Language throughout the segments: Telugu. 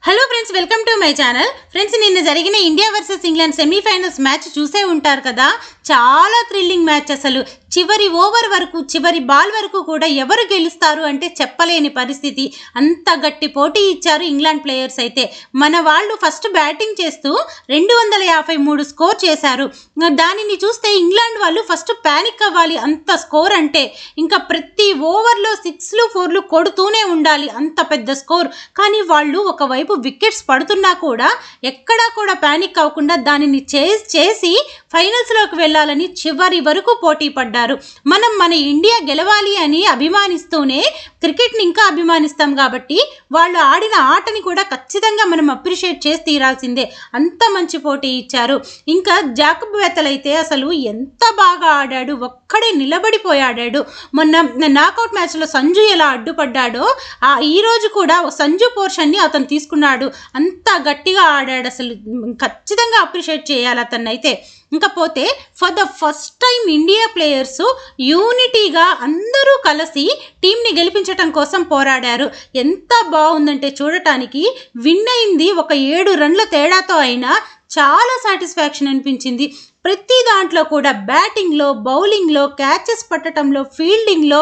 Hello friends, welcome to my channel. Friends, నిన్న జరిగిన India versus England semifinals match చూసే ఉంటారు కదా. చాలా థ్రిల్లింగ్ మ్యాచ్. అసలు చివరి ఓవర్ వరకు, చివరి బాల్ వరకు కూడా ఎవరు గెలుస్తారు అంటే చెప్పలేని పరిస్థితి. అంత గట్టి పోటీ ఇచ్చారు ఇంగ్లాండ్ ప్లేయర్స్. అయితే మన వాళ్ళు ఫస్ట్ బ్యాటింగ్ చేస్తూ 253 స్కోర్ చేశారు. దానిని చూస్తే ఇంగ్లాండ్ వాళ్ళు ఫస్ట్ ప్యానిక్ అవ్వాలి. అంత స్కోర్ అంటే ఇంకా ప్రతి ఓవర్లో 6లు 4లు కొడుతూనే ఉండాలి, అంత పెద్ద స్కోర్. కానీ వాళ్ళు ఒకవైపు వికెట్స్ పడుతున్నా కూడా ఎక్కడా కూడా ప్యానిక్ అవ్వకుండా దానిని చేసి ఫైనల్స్లోకి వెళ్ళాలని చివరి వరకు పోటీ పడ్డారు. మన ఇండియా గెలవాలి అని అభిమానిస్తూనే క్రికెట్ని ఇంకా అభిమానిస్తాం కాబట్టి వాళ్ళు ఆడిన ఆటని కూడా ఖచ్చితంగా మనం అప్రిషియేట్ చేసి తీరాల్సిందే. అంత మంచి పోటీ ఇచ్చారు. ఇంకా జాకబ్ బెథెల్ అయితే అసలు ఎంత బాగా ఆడాడు, ఒక్కడే నిలబడిపోయాడాడు. మొన్న నాకౌట్ మ్యాచ్లో సంజు ఎలా అడ్డుపడ్డాడో ఈరోజు కూడా సంజు పోర్షన్ని అతను తీసుకున్నాడు. అంత గట్టిగా ఆడాడు. అసలు ఖచ్చితంగా అప్రిషియేట్ చేయాలి అతన్ని అయితే. ఇంకపోతే for the first time India players యూనిటీగా అందరూ కలిసి టీంని గెలిపించడం కోసం పోరాడారు. ఎంత బాగుందంటే చూడటానికి. విన్ అయింది ఒక 7 రన్ల తేడాతో అయినా చాలా సాటిస్ఫాక్షన్ అనిపించింది. ప్రతి దాంట్లో కూడా బ్యాటింగ్లో, బౌలింగ్లో, క్యాచెస్ పట్టడంలో, ఫీల్డింగ్లో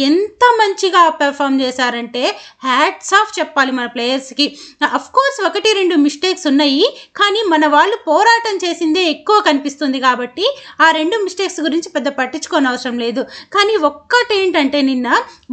ఎంత మంచిగా పెర్ఫామ్ చేశారంటే హ్యాట్స్ ఆఫ్ చెప్పాలి మన ప్లేయర్స్కి. అఫ్కోర్స్ 1-2 మిస్టేక్స్ ఉన్నాయి, కానీ మన వాళ్ళు పోరాటం చేసిందే ఎక్కువ కనిపిస్తుంది కాబట్టి ఆ 2 మిస్టేక్స్ గురించి పెద్ద పట్టించుకోని అవసరం లేదు. కానీ ఒక్కటేంటంటే నిన్న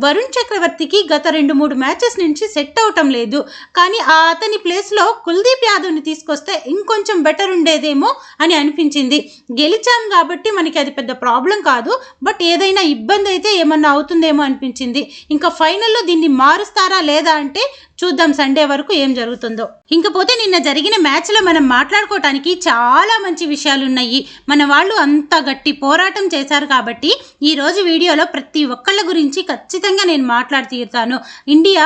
వరుణ్ చక్రవర్తికి గత 2-3 మ్యాచెస్ నుంచి సెట్ అవటం లేదు. కానీ అతని ప్లేస్లో కుల్దీప్ యాదవ్ని తీసుకొస్తే ఇంకొంచెం బెటర్ ఉండేదేమో అని అనిపించింది. గెలిచాం కాబట్టి మనకి అది పెద్ద ప్రాబ్లం కాదు, బట్ ఏదైనా ఇబ్బంది అయితే ఏమన్నా అవుతుందేమో అనిపించింది. ఇంకా ఫైనల్లో దీన్ని మారుస్తారా లేదా అంటే చూద్దాం సండే వరకు ఏం జరుగుతుందో. ఇంకపోతే నిన్న జరిగిన మ్యాచ్లో మనం మాట్లాడుకోవటానికి చాలా మంచి విషయాలు ఉన్నాయి. మన వాళ్ళు అంత గట్టి పోరాటం చేశారు కాబట్టి ఈరోజు వీడియోలో ప్రతి ఒక్కళ్ళ గురించి ఖచ్చితంగా నేను మాట్లాడి తీరుతాను. ఇండియా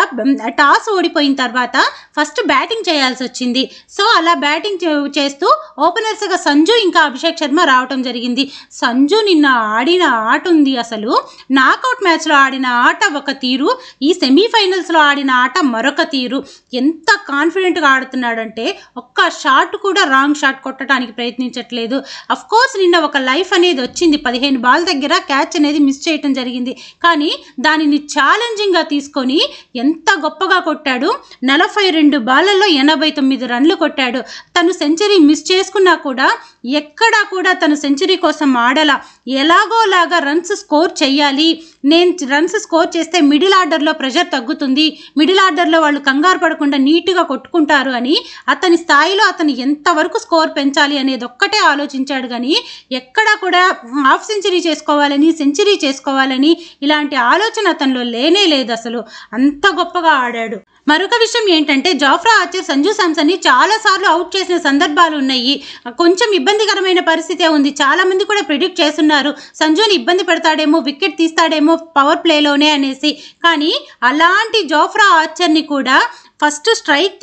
టాస్ ఓడిపోయిన తర్వాత ఫస్ట్ బ్యాటింగ్ చేయాల్సి వచ్చింది. సో అలా బ్యాటింగ్ చేస్తూ ఓపెనర్స్గా సంజు ఇంకా అభిషేక్ శర్మ రావటం జరిగింది. సంజు నిన్న ఆడిన ఆట ఉంది అసలు. నాకౌట్ మ్యాచ్లో ఆడిన ఆట ఒక తీరు, ఈ సెమీఫైనల్స్లో ఆడిన ఆట మరొక తీరు. ఎంత కాన్ఫిడెంట్గా ఆడుతున్నాడంటే ఒక్క షాట్ కూడా రాంగ్ షాట్ కొట్టడానికి ప్రయత్నించట్లేదు. అఫ్కోర్స్ నిన్న ఒక లైఫ్ అనేది వచ్చింది. 15 బాల్ దగ్గర క్యాచ్ అనేది మిస్ చేయటం జరిగింది. కానీ దానిని ఛాలెంజింగ్గా తీసుకొని ఎంత గొప్పగా కొట్టాడు. 42 బాళ్ళల్లో 89 రన్లు కొట్టాడు. తను సెంచరీ మిస్ చేసుకున్నా కూడా ఎక్కడా కూడా తను సెంచరీ కోసం ఆడలా. ఎలాగోలాగా రన్స్ స్కోర్ చేయాలి, నేను రన్స్ స్కోర్ చేస్తే మిడిల్ ఆర్డర్లో ప్రెషర్ తగ్గుతుంది, మిడిల్ ఆర్డర్లో వాళ్ళు కంగారు పడకుండా నీట్గా కొట్టుకుంటారు అని అతని స్థాయిలో అతను ఎంతవరకు స్కోర్ పెంచాలి అనేది ఒక్కటే ఆలోచించాడు. కానీ ఎక్కడా కూడా హాఫ్ సెంచరీ చేసుకోవాలని, సెంచరీ చేసుకోవాలని ఇలాంటి ఆలోచన అతనిలో లేనే లేదు. అసలు అంత గొప్పగా ఆడాడు. మరొక విషయం ఏంటంటే జాఫ్రా ఆర్చర్ సంజు శాంసన్ని చాలాసార్లు అవుట్ చేసిన సందర్భాలు ఉన్నాయి. కొంచెం ఇబ్బందికరమైన పరిస్థితే ఉంది. చాలామంది కూడా ప్రిడిక్ట్ చేస్తున్నారు సంజుని ఇబ్బంది పెడతాడేమో, వికెట్ తీస్తాడేమో పవర్ ప్లేలోనే అనేసి. కానీ అలాంటి జాఫ్రా ఆర్చర్ని కూడా ఫస్ట్ స్ట్రైక్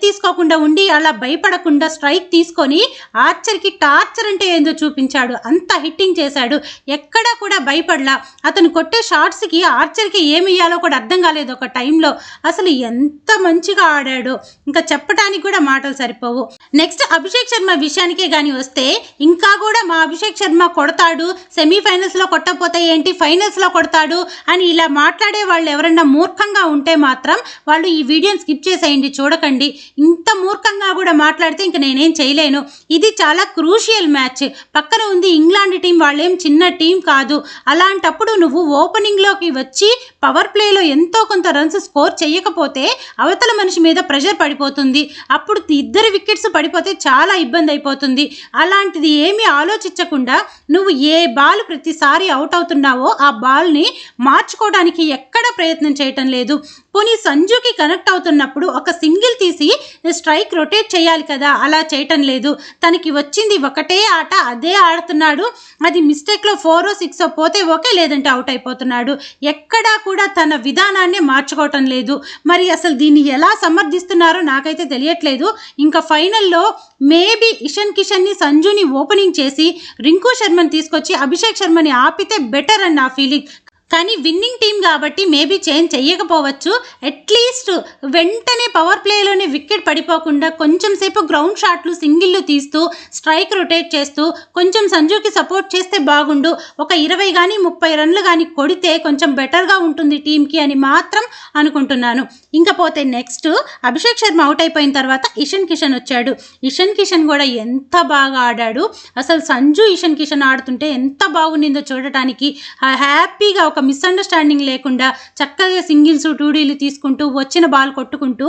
తీసుకోకుండా ఉండి అలా భయపడకుండా స్ట్రైక్ తీసుకొని ఆర్చర్కి టార్చర్ అంటే ఏందో చూపించాడు. అంత హిట్టింగ్ చేశాడు, ఎక్కడా కూడా భయపడలా. అతను కొట్టే షాట్స్కి ఆర్చర్కి ఏమి ఇయ్యాలో కూడా అర్థం కాలేదు ఒక టైంలో. అసలు ఎంత మంచిగా ఆడాడో ఇంకా చెప్పడానికి కూడా మాటలు సరిపోవు. నెక్స్ట్ అభిషేక్ శర్మ విషయానికే కానీ వస్తే, ఇంకా కూడా మా అభిషేక్ శర్మ కొడతాడు, సెమీఫైనల్స్లో కొట్టకపోతే ఏంటి ఫైనల్స్లో కొడతాడు అని ఇలా మాట్లాడే వాళ్ళు ఎవరన్నా మూర్ఖంగా ఉంటే మాత్రం వాళ్ళు ఈ వీడియోని స్కిప్ చేసేయండి, చూడకండి. ఇంత మూర్ఖంగా కూడా మాట్లాడితే ఇంక నేనేం చేయలేను. ఇది చాలా క్రూషియల్ మ్యాచ్. పక్కన ఉంది ఇంగ్లాండ్ టీం, వాళ్ళేం చిన్న టీం కాదు. అలాంటప్పుడు నువ్వు ఓపెనింగ్లోకి వచ్చి పవర్ ప్లేలో ఎంతో కొంత రన్స్ స్కోర్ చేయకపోతే అవతల మనిషి మీద ప్రెషర్ పడిపోతుంది. అప్పుడు 2 వికెట్స్ పడిపోతే చాలా ఇబ్బంది అయిపోతుంది. అలాంటిది ఏమీ ఆలోచించకుండా నువ్వు ఏ బాల్ ప్రతిసారి అవుట్ అవుతున్నావో ఆ బాల్ని మార్చుకోవడానికి ఎక్కడ ప్రయత్నం చేయటం లేదు. పోనీ సంజుకి కనెక్ట్ అవుతున్నప్పుడు ఒక సింగిల్ తీసి స్ట్రైక్ రొటేట్ చేయాలి కదా, అలా చేయటం లేదు. తనకి వచ్చింది ఒకటే ఆట, అదే ఆడుతున్నాడు. అది మిస్టేక్లో 4 or 6 పోతే ఓకే, లేదంటే అవుట్ అయిపోతున్నాడు. ఎక్కడా కూడా తన విధానాన్ని మార్చుకోవటం లేదు. మరి అసలు దీన్ని ఎలా సమర్థిస్తున్నారో నాకైతే తెలియట్లేదు. ఇంకా ఫైనల్లో మేబీ ఇషాన్ కిషన్ని, సంజుని ఓపెనింగ్ చేసి రింకు శర్మని తీసుకొచ్చి అభిషేక్ శర్మని ఆపితే బెటర్ అని నా ఫీలింగ్. కానీ విన్నింగ్ టీం కాబట్టి మేబీ చేంజ్ చెయ్యకపోవచ్చు. అట్లీస్ట్ వెంటనే పవర్ ప్లేలోనే వికెట్ పడిపోకుండా కొంచెం సేపు గ్రౌండ్ షాట్లు సింగిళ్ళు తీస్తూ స్ట్రైక్ రొటేట్ చేస్తూ కొంచెం సంజుకి సపోర్ట్ చేస్తే బాగుండు. ఒక 20 కానీ 30 రన్లు కానీ కొడితే కొంచెం బెటర్గా ఉంటుంది టీంకి అని మాత్రం అనుకుంటున్నాను. ఇంకపోతే నెక్స్ట్ అభిషేక్ శర్మ అవుట్ అయిపోయిన తర్వాత ఇషాన్ కిషన్ వచ్చాడు. ఇషాన్ కిషన్ కూడా ఎంత బాగా ఆడాడు. అసలు సంజు ఇషాన్ కిషన్ ఆడుతుంటే ఎంత బాగుండిందో చూడటానికి. హ్యాపీగా ఒక మిస్అండర్స్టాండింగ్ లేకుండా చక్కగా సింగిల్స్ 2Dలు తీసుకుంటూ వచ్చిన బాల్ కొట్టుకుంటూ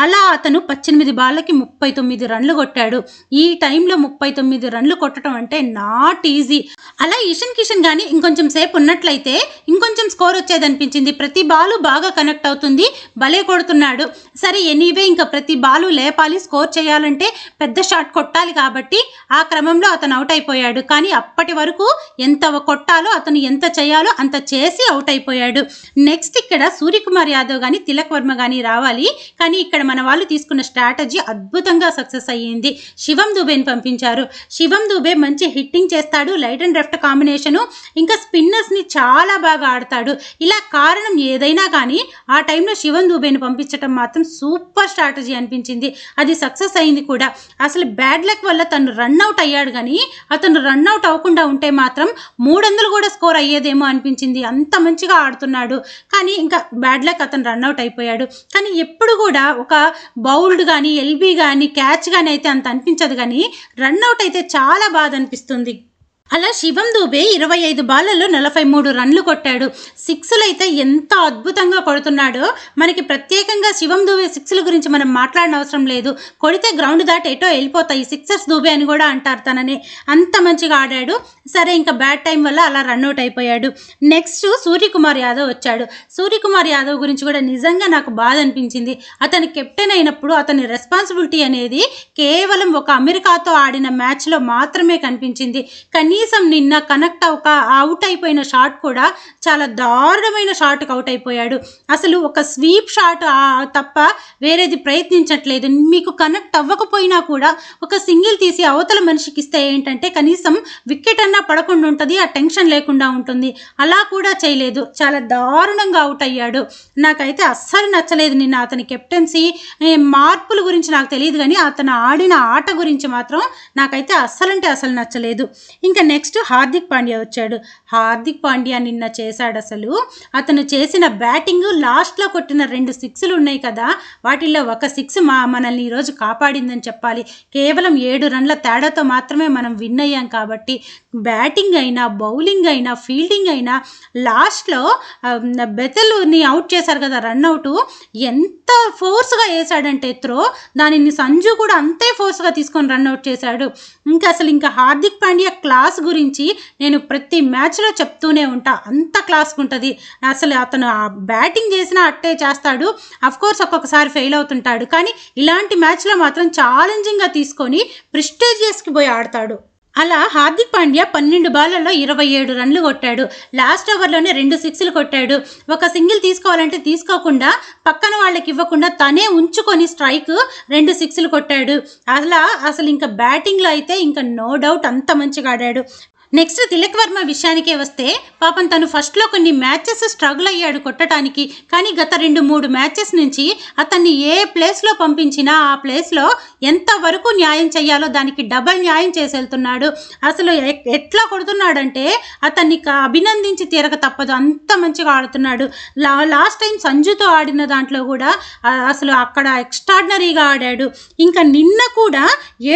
అలా అతను 18 బాళ్ళకి 39 రన్లు కొట్టాడు. ఈ టైంలో 39 రన్లు కొట్టడం అంటే నాట్ ఈజీ. అలా ఇషాన్ కిషన్ కానీ ఇంకొంచెం సేపు ఉన్నట్లయితే ఇంకొంచెం స్కోర్ వచ్చేదనిపించింది. ప్రతి బాలు బాగా కనెక్ట్ అవుతుంది, భలే కొడుతున్నాడు. సరే ఎనీవే ఇంకా ప్రతి బాలు లేపాలి, స్కోర్ చేయాలంటే పెద్ద షాట్ కొట్టాలి కాబట్టి ఆ క్రమంలో అతను అవుట్ అయిపోయాడు. కానీ అప్పటి వరకు ఎంత కొట్టాలో అతను ఎంత చేయాలో అంత చేసి అవుట్ అయిపోయాడు. నెక్స్ట్ ఇక్కడ సూర్యకుమార్ యాదవ్ కానీ తిలక్ వర్మ కానీ రావాలి. కానీ ఇక్కడ మన వాళ్ళు తీసుకున్న స్ట్రాటజీ అద్భుతంగా సక్సెస్ అయ్యింది. శివం దుబేని పంపించారు. శివం దుబే మంచి హిట్టింగ్ చేస్తాడు, లైట్ అండ్ లెఫ్ట్ కాంబినేషను, ఇంకా స్పిన్నర్స్ని చాలా బాగా ఆడతాడు. ఇలా కారణం ఏదైనా కానీ ఆ టైంలో శివం దుబేని పంపించడం మాత్రం సూపర్ స్ట్రాటజీ అనిపించింది. అది సక్సెస్ అయింది కూడా. అసలు బ్యాడ్ లక్ వల్ల తను రన్అట్ అయ్యాడు కానీ అతను రన్అట్ అవ్వకుండా ఉంటే మాత్రం 300 కూడా స్కోర్ అయ్యేదేమో అనిపించింది. అంత మంచిగా ఆడుతున్నాడు. కానీ ఇంకా బ్యాడ్ లక్ అతను రన్అట్ అయిపోయాడు. కానీ ఎప్పుడు కూడా ఒక బౌల్డ్ కానీ ఎల్బీ కానీ క్యాచ్ కానీ అయితే అంత అనిపించదు, కానీ రన్అట్ అయితే చాలా బాధ అనిపిస్తుంది. అలా శివం దుబే 25 బాళ్ళలో 43 రన్లు కొట్టాడు. సిక్స్లు అయితే ఎంత అద్భుతంగా కొడుతున్నాడో. మనకి ప్రత్యేకంగా శివం దుబే సిక్స్ల గురించి మనం మాట్లాడిన అవసరం లేదు. కొడితే గ్రౌండ్ దాటి ఎటో వెళ్ళిపోతాయి, సిక్సర్స్ దుబే అని కూడా అంటారు తనని. అంత మంచిగా ఆడాడు. సరే ఇంకా బ్యాడ్ టైం వల్ల అలా రన్అట్ అయిపోయాడు. నెక్స్ట్ సూర్యకుమార్ యాదవ్ వచ్చాడు. సూర్యకుమార్ యాదవ్ గురించి కూడా నిజంగా నాకు బాధ అనిపించింది. అతను కెప్టెన్ అయినప్పుడు అతని రెస్పాన్సిబిలిటీ అనేది కేవలం ఒక అమెరికాతో ఆడిన మ్యాచ్లో మాత్రమే కనిపించింది. కనీసం నిన్న కనెక్ట్ అవుట్ అయిపోయిన షాట్ కూడా చాలా దారుణమైన షాట్కి అవుట్ అయిపోయాడు. అసలు ఒక స్వీప్ షాట్ తప్ప వేరేది ప్రయత్నించట్లేదు. మీకు కనెక్ట్ అవ్వకపోయినా కూడా ఒక సింగిల్ తీసి అవతల మనిషికి ఇస్తే ఏంటంటే కనీసం వికెట్ అన్నా పడకుండా ఉంటుంది, ఆ టెన్షన్ లేకుండా ఉంటుంది. అలా కూడా చేయలేదు. చాలా దారుణంగా అవుట్ అయ్యాడు. నాకైతే అస్సలు నచ్చలేదు నిన్న అతని కెప్టెన్సీ. మార్పుల గురించి నాకు తెలియదు, కానీ అతను ఆడిన ఆట గురించి మాత్రం నాకైతే అస్సలంటే అసలు నచ్చలేదు. ఇంకా నెక్స్ట్ హార్దిక్ పాండ్యా వచ్చాడు. హార్దిక్ పాండ్యా నిన్న చేశాడు. అసలు అతను చేసిన బ్యాటింగ్, లాస్ట్లో కొట్టిన 2 సిక్స్లు ఉన్నాయి కదా, వాటిల్లో ఒక 6 మనల్ని ఈరోజు కాపాడిందని చెప్పాలి. కేవలం 7 రన్ల తేడాతో మాత్రమే మనం విన్ అయ్యాం. కాబట్టి బ్యాటింగ్ అయినా బౌలింగ్ అయినా ఫీల్డింగ్ అయినా లాస్ట్లో బెతెల్ని అవుట్ చేశారు కదా, రన్అట్ ఎంత ఫోర్స్గా వేశాడంటే త్రో, దానిని సంజు కూడా అంతే ఫోర్స్గా తీసుకొని రన్అట్ చేశాడు. ఇంకా హార్దిక్ పాండ్యా క్లాస్ గురించి నేను ప్రతి మ్యాచ్లో చెప్తూనే ఉంటా. అంత క్లాస్ ఉంటుంది. అసలు అతను బ్యాటింగ్ చేసినా అట్టే చేస్తాడు. అఫ్కోర్స్ ఒక్కొక్కసారి ఫెయిల్ అవుతుంటాడు, కానీ ఇలాంటి మ్యాచ్లో మాత్రం ఛాలెంజింగ్గా తీసుకొని ప్రెస్టీజియస్కి పోయి ఆడతాడు. అలా హార్దిక్ పాండ్యా 12 బాళ్ళల్లో 27 రన్లు కొట్టాడు. లాస్ట్ ఓవర్లోనే 2 సిక్స్లు కొట్టాడు. ఒక సింగిల్ తీసుకోవాలంటే తీసుకోకుండా పక్కన వాళ్ళకి ఇవ్వకుండా తనే ఉంచుకొని స్ట్రైక్ 2 సిక్స్లు కొట్టాడు. అసలు ఇంకా బ్యాటింగ్లో అయితే ఇంకా నో డౌట్ అంత మంచిగా ఆడాడు. నెక్స్ట్ తిలక్ వర్మ విషయానికే వస్తే పాపం తను ఫస్ట్లో కొన్ని మ్యాచెస్ స్ట్రగుల్ అయ్యాడు కొట్టడానికి. కానీ గత 2-3 మ్యాచెస్ నుంచి అతన్ని ఏ ప్లేస్లో పంపించినా ఆ ప్లేస్లో ఎంతవరకు న్యాయం చేయాలో దానికి డబల్ న్యాయం చేసి వెళ్తున్నాడు. అసలు ఎట్లా కొడుతున్నాడంటే అతన్ని అభినందించి తీరక తప్పదు, అంత మంచిగా ఆడుతున్నాడు. లాస్ట్ టైం సంజుతో ఆడిన దాంట్లో కూడా అసలు అక్కడ ఎక్స్ట్రాడినరీగా ఆడాడు. ఇంకా నిన్న కూడా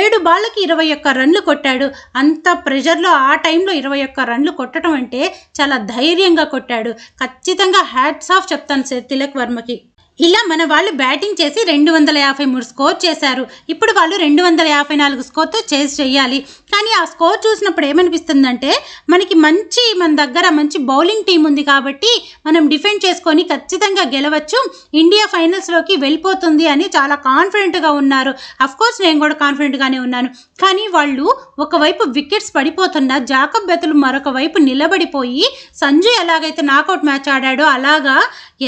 7 బాళ్ళకి 21 రన్లు కొట్టాడు. అంత ప్రెషర్లో ఆ టైంలో 21 రన్లు కొట్టడం అంటే చాలా ధైర్యంగా కొట్టాడు. ఖచ్చితంగా హ్యాట్స్ ఆఫ్ చెప్తాను తిలక్ వర్మకి. ఇలా మన వాళ్ళు బ్యాటింగ్ చేసి 253 స్కోర్ చేశారు. ఇప్పుడు వాళ్ళు 254 స్కోర్తో చేయాలి. కానీ ఆ స్కోర్ చూసినప్పుడు ఏమనిపిస్తుందంటే మన దగ్గర మంచి బౌలింగ్ టీం ఉంది కాబట్టి మనం డిఫెండ్ చేసుకొని ఖచ్చితంగా గెలవచ్చు, ఇండియా ఫైనల్స్లోకి వెళ్ళిపోతుంది అని చాలా కాన్ఫిడెంట్గా ఉన్నారు. అఫ్కోర్స్ నేను కూడా కాన్ఫిడెంట్గానే ఉన్నాను. కానీ వాళ్ళు ఒకవైపు వికెట్స్ పడిపోతున్నా జాకబ్ బెతెల్ మరొక వైపు నిలబడిపోయి సంజు ఎలాగైతే నాకౌట్ మ్యాచ్ ఆడాడో అలాగా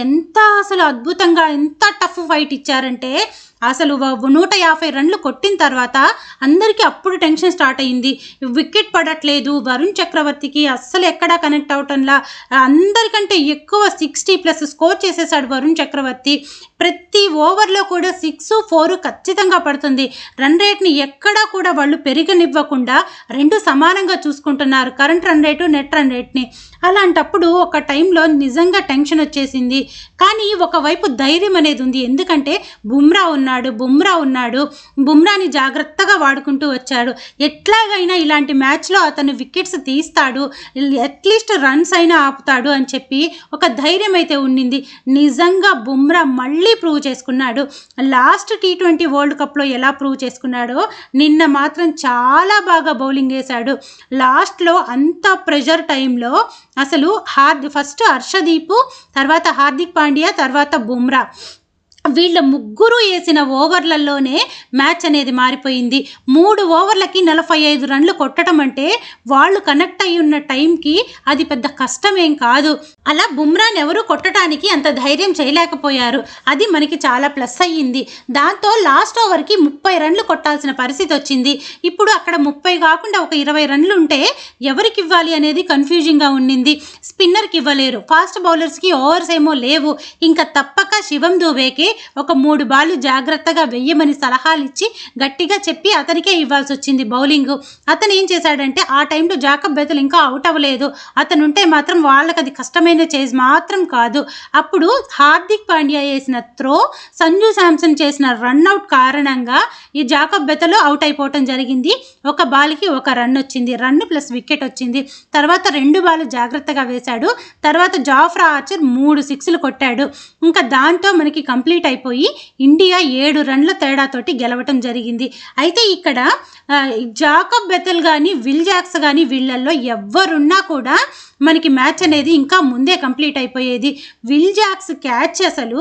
ఎంత అసలు అద్భుతంగా ఎంత టఫ్ ఫైట్ ఇచ్చారంటే అసలు 150 రన్లు కొట్టిన తర్వాత అందరికీ అప్పుడు టెన్షన్ స్టార్ట్ అయింది. వికెట్ పడట్లేదు, వరుణ్ చక్రవర్తికి అస్సలు ఎక్కడా కనెక్ట్ అవటంలా, అందరికంటే ఎక్కువ 60+ స్కోర్ చేసేసాడు వరుణ్ చక్రవర్తి. ప్రతి ఓవర్లో కూడా 6, 4 ఖచ్చితంగా పడుతుంది. రన్ రేట్ని ఎక్కడా కూడా వాళ్ళు పెరగనివ్వకుండా రెండు సమానంగా చూసుకుంటున్నారు, current run rate, net run రేట్ని. అలాంటప్పుడు ఒక టైంలో నిజంగా టెన్షన్ వచ్చేసింది. కానీ ఒకవైపు ధైర్యం అనేది ఉంది, ఎందుకంటే బుమ్రా ఉన్నాడు. బుమ్రాని జాగ్రత్తగా వాడుకుంటూ వచ్చాడు. ఎట్లాగైనా ఇలాంటి మ్యాచ్లో అతను వికెట్స్ తీస్తాడు, అట్లీస్ట్ రన్స్ అయినా ఆపుతాడు అని చెప్పి ఒక ధైర్యం అయితే ఉండింది. నిజంగా బుమ్రా మళ్ళీ ప్రూవ్ చేసుకున్నాడు. లాస్ట్ T20 వరల్డ్ కప్లో ఎలా ప్రూవ్ చేసుకున్నాడో నిన్న మాత్రం చాలా బాగా బౌలింగ్ వేశాడు. లాస్ట్లో అంత ప్రెషర్ టైంలో అసలు ఫస్ట్ హర్షదీప్, తర్వాత హార్దిక్ పాండ్యా, తర్వాత బుమ్రా, వీళ్ళ ముగ్గురు వేసిన ఓవర్లలోనే మ్యాచ్ అనేది మారిపోయింది. 3 ఓవర్లకి 45 రన్లు కొట్టడం అంటే వాళ్ళు కనెక్ట్ అయి ఉన్న టైంకి అది పెద్ద కష్టమేం కాదు. అలా బుమ్రాని ఎవరు కొట్టడానికి అంత ధైర్యం చేయలేకపోయారు. అది మనకి చాలా ప్లస్ అయ్యింది. దాంతో లాస్ట్ ఓవర్కి 30 రన్లు కొట్టాల్సిన పరిస్థితి వచ్చింది. ఇప్పుడు అక్కడ 30 కాకుండా ఒక 20 రన్లు ఉంటే ఎవరికి ఇవ్వాలి అనేది కన్ఫ్యూజింగ్గా ఉండింది. స్పిన్నర్కి ఇవ్వలేరు, ఫాస్ట్ బౌలర్స్కి ఓవర్స్ ఏమో లేవు. ఇంకా తప్పక శివం దూబేకి ఒక 3 బాళ్ళు జాగ్రత్తగా వెయ్యమని సలహాలు ఇచ్చి గట్టిగా చెప్పి అతనికే ఇవ్వాల్సి వచ్చింది బౌలింగ్. అతను ఏం చేశాడంటే ఆ టైంలో జాకబ్ బెతల్ ఇంకా అవుట్ అవ్వలేదు. అతను ఉంటే మాత్రం వాళ్ళకి అది కష్టమైన చేజ్ మాత్రం కాదు. అప్పుడు హార్దిక్ పాండ్యా వేసిన త్రో, సంజు శాంసన్ చేసిన రన్అట్ కారణంగా ఈ జాకబ్ బెతల్ అవుట్ అయిపోవటం జరిగింది. ఒక బాల్కి 1 రన్ వచ్చింది, రన్ ప్లస్ వికెట్ వచ్చింది. తర్వాత 2 బాల్ జాగ్రత్తగా వేశాడు. తర్వాత జాఫ్రా ఆర్చర్ 3 సిక్స్లు కొట్టాడు. ఇంకా దాంతో మనకి కంప్లీట్ అయిపోయి ఇండియా 7 రన్ల తేడాతోటి గెలవటం జరిగింది. అయితే ఇక్కడ జాకబ్ బెతల్ కానీ, విల్ జాక్స్ కానీ వీళ్ళల్లో ఎవరున్నా కూడా మనకి మ్యాచ్ అనేది ఇంకా ముందే కంప్లీట్ అయిపోయేది. విల్ జాక్స్ క్యాచ్ అసలు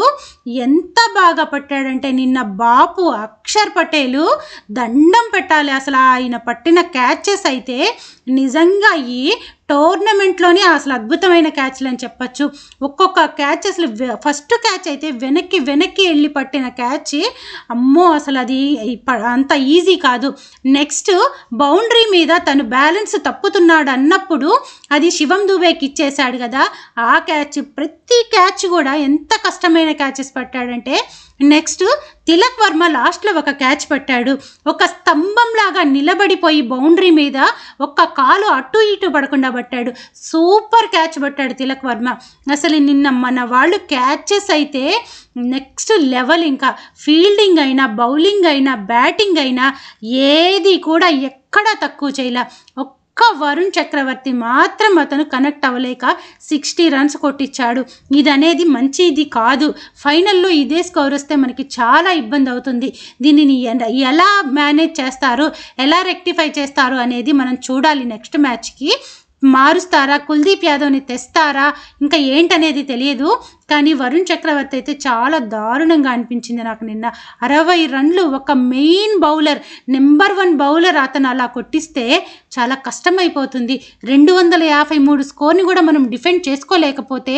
ఎంత బాగా పట్టాడంటే నిన్న బాపు అక్షర్ పటేలు దండం పెట్టాలి. అసలు ఆయన పట్టిన క్యాచెస్ అయితే నిజంగా ఈ టోర్నమెంట్లోనే అసలు అద్భుతమైన క్యాచ్లు అని చెప్పచ్చు. ఒక్కొక్క క్యాచ్ అసలు ఫస్ట్ క్యాచ్ అయితే వెనక్కి వెళ్ళి పట్టిన క్యాచ్, అమ్మో అసలు అది అంత ఈజీ కాదు. నెక్స్ట్ బౌండరీ మీద తను బ్యాలెన్స్ తప్పుతున్నాడు అన్నప్పుడు అది శివం దూబేకి ఇచ్చేశాడు కదా, ఆ క్యాచ్, ప్రతి క్యాచ్ కూడా ఎంత కష్టమైన క్యాచెస్ పట్టాడంటే. నెక్స్ట్ తిలక్ వర్మ లాస్ట్లో ఒక క్యాచ్ పట్టాడు, ఒక స్తంభంలాగా నిలబడిపోయి బౌండరీ మీద ఒక్క కాలు అటు ఇటు పడకుండా పట్టాడు. సూపర్ క్యాచ్ పట్టాడు తిలక్ వర్మ. అసలు నిన్న మన వాళ్ళు క్యాచెస్ అయితే నెక్స్ట్ లెవెల్. ఇంకా ఫీల్డింగ్ అయినా, బౌలింగ్ అయినా, బ్యాటింగ్ అయినా ఏది కూడా ఎక్కడా తక్కువ చేయలే. ఒక్క వరుణ్ చక్రవర్తి మాత్రం అతను కనెక్ట్ అవ్వలేక 60 రన్స్ కొట్టించాడు. ఇది అనేది మంచిది కాదు. ఫైనల్లో ఇదే స్కోర్ వస్తే మనకి చాలా ఇబ్బంది అవుతుంది. దీనిని ఎలా మేనేజ్ చేస్తారు, ఎలా రెక్టిఫై చేస్తారు అనేది మనం చూడాలి. నెక్స్ట్ మ్యాచ్కి మారుస్తారా, కుల్దీప్ యాదవ్ని తెస్తారా, ఇంకా ఏంటనేది తెలియదు. కానీ వరుణ్ చక్రవర్తి అయితే చాలా దారుణంగా అనిపించింది నాకు నిన్న. 60 రన్లు ఒక మెయిన్ బౌలర్, నెంబర్ 1 బౌలర్ అతను అలా కొట్టిస్తే చాలా కష్టమైపోతుంది. 253 స్కోర్ని కూడా మనం డిఫెండ్ చేసుకోలేకపోతే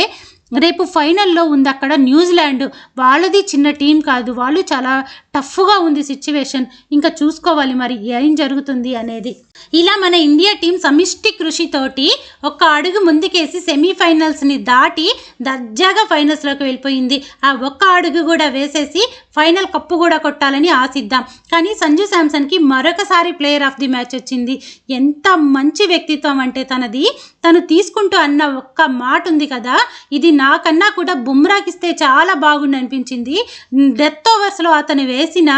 రేపు ఫైనల్లో ఉంది అక్కడ న్యూజిలాండ్. వాళ్ళది చిన్న టీం కాదు, వాళ్ళు చాలా టఫ్గా ఉంది సిచ్యువేషన్. ఇంకా చూసుకోవాలి మరి ఏం జరుగుతుంది అనేది. ఇలా మన ఇండియా టీం సమిష్టి కృషితోటి ఒక అడుగు ముందుకేసి సెమీఫైనల్స్ని దాటి దర్జాగా ఫైనల్స్లోకి వెళ్ళిపోయింది. ఆ ఒక్క అడుగు కూడా వేసేసి ఫైనల్ కప్పు కూడా కొట్టాలని ఆశిద్దాం. కానీ సంజు శాంసన్కి మరొకసారి ప్లేయర్ ఆఫ్ ది మ్యాచ్ వచ్చింది. ఎంత మంచి వ్యక్తిత్వం అంటే తనది. తను తీసుకుంటూ అన్న ఒక్క మాట ఉంది కదా, ఇది నాకన్నా కూడా బుమ్రాకి ఇస్తే చాలా బాగుండి అనిపించింది. డెత్ ఓవర్స్లో అతను వేసిన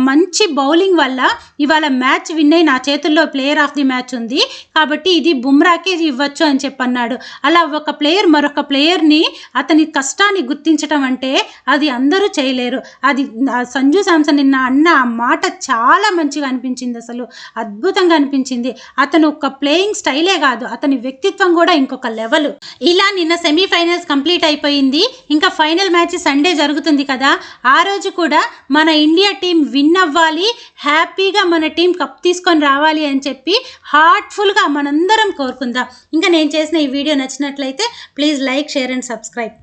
మంచి బౌలింగ్ వల్ల ఇవాళ మ్యాచ్ విన్ అయి నా చేతుల్లో ప్లేయర్ ఆఫ్ ది మ్యాచ్ ఉంది, కాబట్టి ఇది బుమ్రాకే ఇవ్వచ్చు అని చెప్పన్నాడు. అలా ఒక ప్లేయర్ మరొక ప్లేయర్ని అతని కష్టాన్ని గుర్తించడం అంటే అది అందరూ చేయలేరు. అది సంజు శాంసన్ నిన్న అన్న ఆ మాట చాలా మంచిగా అనిపించింది. అసలు అద్భుతంగా అనిపించింది. అతను ఒక ప్లేయింగ్ స్టైలే కాదు, అతని వ్యక్తిత్వం కూడా ఇంకొక లెవెల్. ఇలా నిన్న సెమీఫైనల్స్ కంప్లీట్ అయిపోయింది. ఇంకా ఫైనల్ మ్యాచ్ సండే జరుగుతుంది కదా, ఆ రోజు కూడా మన ఇండియా టీం విన్ అవ్వాలి, హ్యాపీగా మన టీం కప్ తీసుకొని రావాలి అని చెప్పి హార్ట్ఫుల్గా మనందరం కోరుకుందాం. ఇంకా నేను చేసిన ఈ వీడియో నచ్చినట్లయితే please like, share and subscribe.